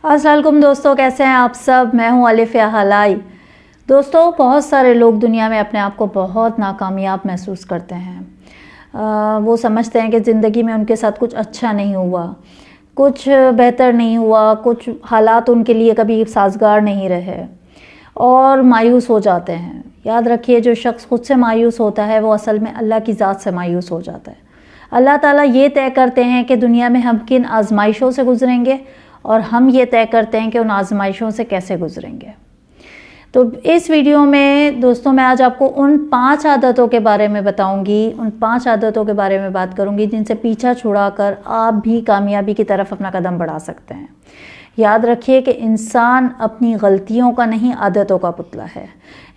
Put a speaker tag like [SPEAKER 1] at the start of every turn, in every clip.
[SPEAKER 1] अस्सलाम वालेकुम दोस्तों, कैसे हैं आप सब। मैं हूं अलिफिया हलाई। दोस्तों, बहुत सारे लोग दुनिया में अपने आप को बहुत नाकामयाब महसूस करते हैं। वो समझते हैं कि ज़िंदगी में उनके साथ कुछ अच्छा नहीं हुआ, कुछ बेहतर नहीं हुआ, कुछ हालात उनके लिए कभी साजगार नहीं रहे और मायूस हो जाते हैं। याद रखिए, जो शख्स खुद से मायूस होता है वो असल में अल्लाह की ज़ात से मायूस हो जाता है। अल्लाह ताला ये तय करते हैं कि दुनिया में हम किन आजमाइशों से गुजरेंगे और हम ये तय करते हैं कि उन आजमाइशों से कैसे गुजरेंगे। तो इस वीडियो में दोस्तों मैं आज आपको उन 5 आदतों के बारे में बताऊंगी, उन 5 आदतों के बारे में बात करूंगी जिनसे पीछा छुड़ाकर आप भी कामयाबी की तरफ अपना कदम बढ़ा सकते हैं। याद रखिए कि इंसान अपनी गलतियों का नहीं, आदतों का पुतला है।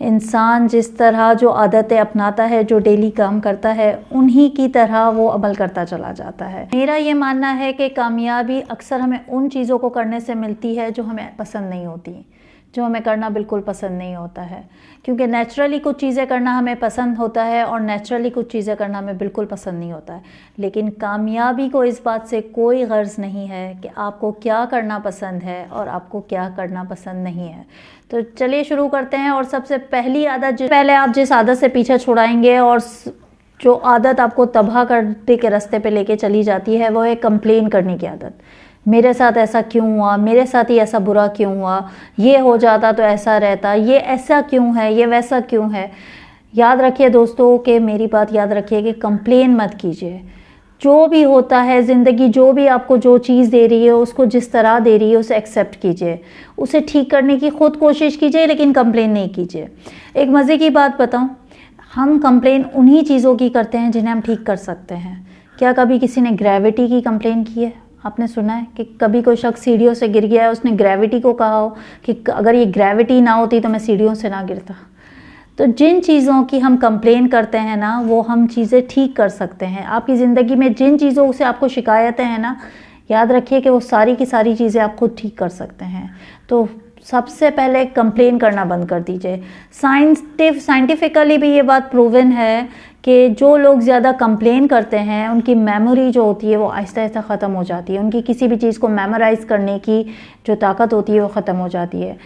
[SPEAKER 1] इंसान जिस तरह जो आदतें अपनाता है, जो डेली काम करता है, उन्हीं की तरह वो अमल करता चला जाता है। मेरा ये मानना है कि कामयाबी अक्सर हमें उन चीज़ों को करने से मिलती है जो हमें पसंद नहीं होती, जो हमें करना बिल्कुल पसंद नहीं होता है। क्योंकि नेचुरली कुछ चीज़ें करना हमें पसंद होता है और नेचुरली कुछ चीज़ें करना हमें बिल्कुल पसंद नहीं होता है। लेकिन कामयाबी को इस बात से कोई गर्ज नहीं है कि आपको क्या करना पसंद है और आपको क्या करना पसंद नहीं है। तो चलिए शुरू करते हैं। और सबसे पहली आदत, पहले आप जिस आदत से पीछा छुड़ाएंगे और जो आदत आपको तबाह करने के रास्ते पे लेके चली जाती है, वो है कंप्लेन करने की आदत। मेरे साथ ऐसा क्यों हुआ, मेरे साथ ही ऐसा बुरा क्यों हुआ, ये हो जाता तो ऐसा रहता, ये ऐसा क्यों है, ये वैसा क्यों है। याद रखिए दोस्तों कि मेरी बात याद रखिए कि कंप्लेन मत कीजिए। जो भी होता है ज़िंदगी, जो भी आपको जो चीज़ दे रही है, उसको जिस तरह दे रही है उसे एक्सेप्ट कीजिए, उसे ठीक करने की खुद कोशिश कीजिए, लेकिन कंप्लेन नहीं कीजिए। एक मज़े की बात बताऊं, हम कंप्लेन उन्हीं चीज़ों की करते हैं जिन्हें हम ठीक कर सकते हैं। क्या कभी किसी ने ग्रेविटी की कंप्लेन की है? आपने सुना है कि कभी कोई शख्स सीढ़ियों से गिर गया है, उसने ग्रेविटी को कहा हो कि अगर ये ग्रेविटी ना होती तो मैं सीढ़ियों से ना गिरता। तो जिन चीज़ों की हम कंप्लेन करते हैं ना, वो हम चीज़ें ठीक कर सकते हैं। आपकी ज़िंदगी में जिन चीज़ों से आपको शिकायतें हैं ना, याद रखिए कि वो सारी की सारी चीज़ें आप खुद ठीक कर सकते हैं। तो सबसे पहले कंप्लेन करना बंद कर दीजिए। साइंटिफिकली भी ये बात प्रूवन है कि जो लोग ज़्यादा कंप्लेन करते हैं, उनकी मेमोरी जो होती है वो आहिस्ता आहिस्ता ख़त्म हो जाती है। उनकी किसी भी चीज़ को मेमोराइज़ करने की जो ताकत होती है वो ख़त्म हो जाती है।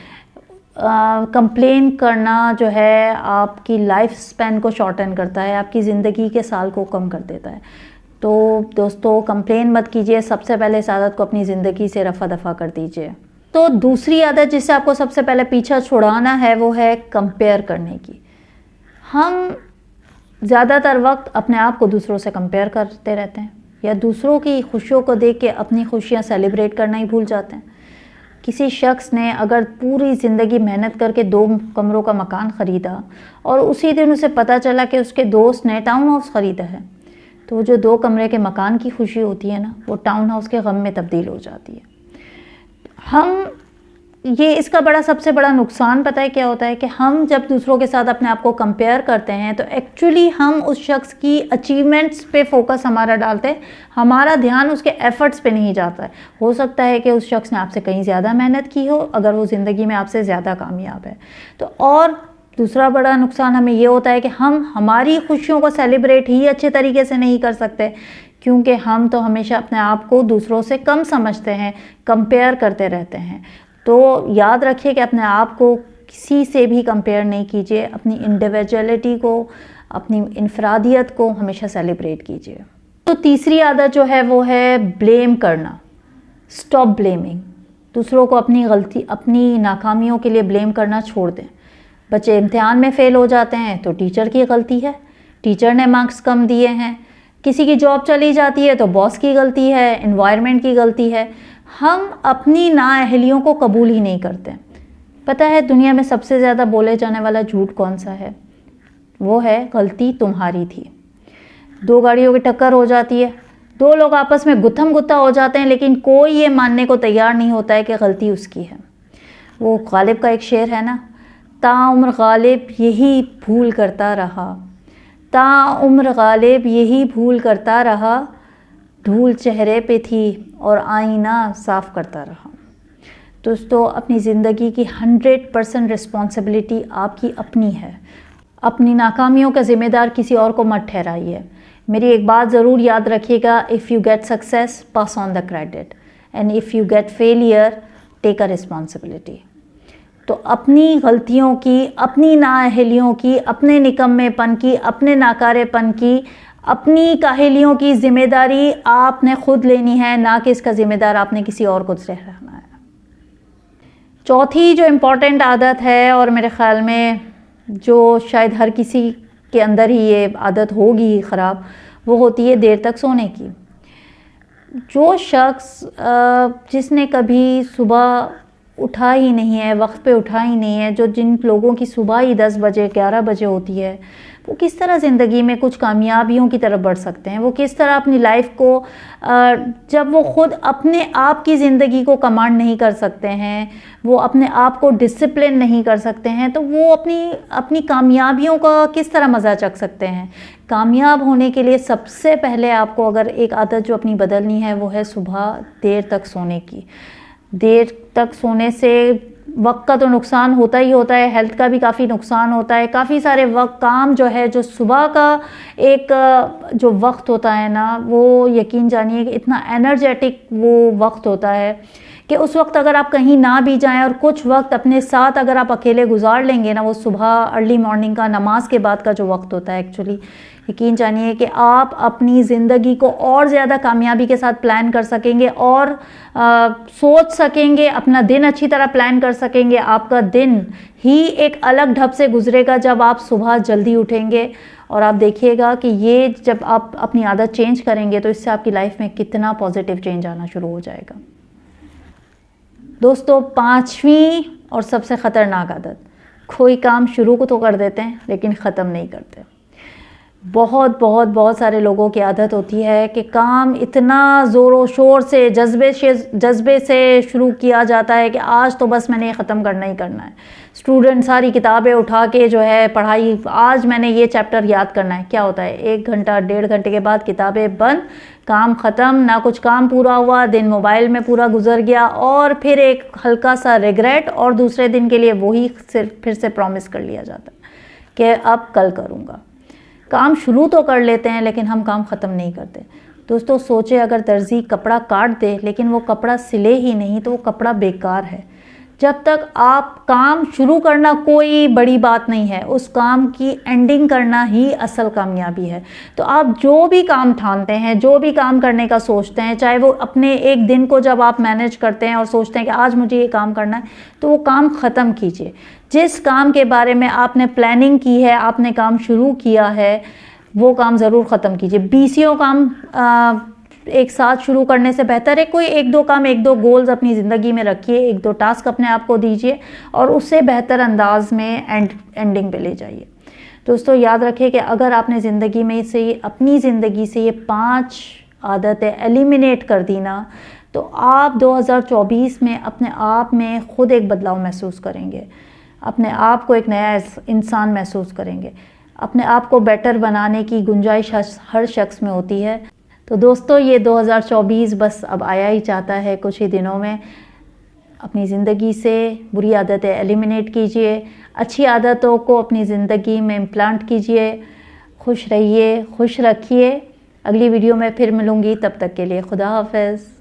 [SPEAKER 1] कंप्लेन करना जो है आपकी लाइफ स्पैन को शॉर्टन करता है, आपकी ज़िंदगी के साल को कम कर देता है। तो दोस्तों, कंप्लेन मत कीजिए। सबसे पहले इस आदत को अपनी ज़िंदगी से रफ़ा दफ़ा कर दीजिए। तो दूसरी आदत जिससे आपको सबसे पहले पीछा छुड़ाना है वो है कंपेयर करने की। हम ज़्यादातर वक्त अपने आप को दूसरों से कंपेयर करते रहते हैं, या दूसरों की खुशियों को देख के अपनी खुशियाँ सेलिब्रेट करना ही भूल जाते हैं। किसी शख्स ने अगर पूरी ज़िंदगी मेहनत करके 2 कमरों का मकान ख़रीदा और उसी दिन उसे पता चला कि उसके दोस्त ने टाउन हाउस ख़रीदा है, तो जो 2 कमरे के मकान की खुशी होती है ना, वो टाउन हाउस के गम में तब्दील हो जाती है। इसका सबसे बड़ा नुकसान पता है क्या होता है कि हम जब दूसरों के साथ अपने आप को कंपेयर करते हैं तो एक्चुअली हम उस शख्स की अचीवमेंट्स पे फोकस हमारा डालते हैं, हमारा ध्यान उसके एफर्ट्स पे नहीं जाता है। हो सकता है कि उस शख्स ने आपसे कहीं ज़्यादा मेहनत की हो, अगर वो ज़िंदगी में आपसे ज़्यादा कामयाब है तो। और दूसरा बड़ा नुकसान हमें ये होता है कि हम हमारी खुशियों को सेलिब्रेट ही अच्छे तरीके से नहीं कर सकते, क्योंकि हम तो हमेशा अपने आप को दूसरों से कम समझते हैं, कंपेयर करते रहते हैं। तो याद रखिए कि अपने आप को किसी से भी कंपेयर नहीं कीजिए। अपनी इंडिविजुअलिटी को, अपनी इनफरादियत को हमेशा सेलिब्रेट कीजिए। तो तीसरी आदत जो है वो है ब्लेम करना। Stop blaming. दूसरों को अपनी गलती, अपनी नाकामियों के लिए ब्लेम करना छोड़ दें। बच्चे इम्तिहान में फ़ेल हो जाते हैं तो टीचर की गलती है, टीचर ने मार्क्स कम दिए हैं। किसी की जॉब चली जाती है तो बॉस की गलती है, एनवायरनमेंट की गलती है। हम अपनी नाअहलियों को कबूल ही नहीं करते। पता है दुनिया में सबसे ज़्यादा बोले जाने वाला झूठ कौन सा है? वो है गलती तुम्हारी थी। 2 गाड़ियों की टक्कर हो जाती है, 2 लोग आपस में गुत्थम गुत्था हो जाते हैं, लेकिन कोई ये मानने को तैयार नहीं होता है कि गलती उसकी है। वो गालिब का एक शेर है ना, ताउम्र गालिब यही भूल करता रहा, ताउम्र गालिब यही भूल करता रहा, धूल चेहरे पे थी और आईना साफ करता रहा। दोस्तों, अपनी ज़िंदगी की 100% रिस्पॉन्सिबिलिटी आपकी अपनी है। अपनी नाकामियों का ज़िम्मेदार किसी और को मत ठहराइए। मेरी एक बात ज़रूर याद रखिएगा, if you get success pass on the credit, and if you get failure take a responsibility. तो अपनी गलतियों की, अपनी नाअहलियों की, अपने निकम्मेपन की, अपने नाकारेपन की, अपनी काहलियों की जिम्मेदारी आपने खुद लेनी है, ना कि इसका जिम्मेदार आपने किसी और को ठहराना है। चौथी जो इम्पोर्टेंट आदत है, और मेरे ख़्याल में जो शायद हर किसी के अंदर ही ये आदत होगी ख़राब, वो होती है देर तक सोने की। जो शख्स जिसने कभी सुबह उठा ही नहीं है, वक्त पे उठा ही नहीं है, जिन लोगों की सुबह ही 10 बजे 11 बजे होती है, वो किस तरह ज़िंदगी में कुछ कामयाबियों की तरफ बढ़ सकते हैं? वो किस तरह अपनी लाइफ को, जब वो ख़ुद अपने आप की ज़िंदगी को कमांड नहीं कर सकते हैं, वो अपने आप को डिसिप्लिन नहीं कर सकते हैं, तो वो अपनी कामयाबियों का किस तरह मज़ा चख सकते हैं? कामयाब होने के लिए सबसे पहले आपको अगर एक आदत जो अपनी बदलनी है, वो है सुबह देर तक सोने की। देर तक सोने से वक्त का तो नुकसान होता ही होता है, हेल्थ का भी काफ़ी नुकसान होता है। काफ़ी सारे वक्त काम जो है, जो सुबह का एक जो वक्त होता है ना, वो यकीन जानिए कि इतना एनर्जेटिक वो वक्त होता है कि उस वक्त अगर आप कहीं ना भी जाएं और कुछ वक्त अपने साथ अगर आप अकेले गुजार लेंगे ना, वो सुबह अर्ली मॉर्निंग का नमाज के बाद का जो वक्त होता है, एक्चुअली यकीन जानिए कि आप अपनी ज़िंदगी को और ज़्यादा कामयाबी के साथ प्लान कर सकेंगे और सोच सकेंगे, अपना दिन अच्छी तरह प्लान कर सकेंगे। आपका दिन ही एक अलग ढब से गुजरेगा जब आप सुबह जल्दी उठेंगे। और आप देखिएगा कि ये जब आप अपनी आदत चेंज करेंगे तो इससे आपकी लाइफ में कितना पॉजिटिव चेंज आना शुरू हो जाएगा। दोस्तों, पांचवी और सबसे ख़तरनाक आदत, कोई काम शुरू को तो कर देते हैं लेकिन ख़त्म नहीं करते। बहुत सारे लोगों की आदत होती है कि काम इतना ज़ोरों शोर से जज्बे से शुरू किया जाता है कि आज तो बस मैंने ये ख़त्म करना ही करना है। स्टूडेंट सारी किताबें उठा के जो है पढ़ाई, आज मैंने ये चैप्टर याद करना है। क्या होता है, 1 घंटा 1.5 घंटे के बाद किताबें बंद, काम ख़त्म, ना कुछ काम पूरा हुआ, दिन मोबाइल में पूरा गुजर गया, और फिर एक हल्का सा रिग्रेट, और दूसरे दिन के लिए वही फिर से प्रॉमिस कर लिया जाता है कि अब कल करूँगा। काम शुरू तो कर लेते हैं लेकिन हम काम ख़त्म नहीं करते। दोस्तों, सोचे अगर दर्जी कपड़ा काट दे लेकिन वो कपड़ा सिले ही नहीं तो वो कपड़ा बेकार है। जब तक आप काम शुरू करना कोई बड़ी बात नहीं है, उस काम की एंडिंग करना ही असल कामयाबी है। तो आप जो भी काम ठानते हैं, जो भी काम करने का सोचते हैं, चाहे वो अपने एक दिन को जब आप मैनेज करते हैं और सोचते हैं कि आज मुझे ये काम करना है, तो वो काम ख़त्म कीजिए। जिस काम के बारे में आपने प्लानिंग की है, आपने काम शुरू किया है, वो काम ज़रूर ख़त्म कीजिए। 20 काम एक साथ शुरू करने से बेहतर है कोई 1-2 काम, 1-2 गोल्स अपनी ज़िंदगी में रखिए, 1-2 टास्क अपने आप को दीजिए और उससे बेहतर अंदाज में एंडिंग पे ले जाइए। दोस्तों, याद रखिए कि अगर आपने ज़िंदगी में से अपनी ज़िंदगी से ये 5 आदतें एलिमिनेट कर दी ना, तो आप 2024 में अपने आप में खुद एक बदलाव महसूस करेंगे, अपने आप को एक नया इंसान महसूस करेंगे। अपने आप को बेटर बनाने की गुंजाइश हर शख्स में होती है। तो दोस्तों, ये 2024 बस अब आया ही चाहता है कुछ ही दिनों में। अपनी ज़िंदगी से बुरी आदतें एलिमिनेट कीजिए, अच्छी आदतों को अपनी ज़िंदगी में इम्प्लांट कीजिए। खुश रहिए, खुश रखिए। अगली वीडियो में फिर मिलूँगी, तब तक के लिए खुदा हाफ़िज़।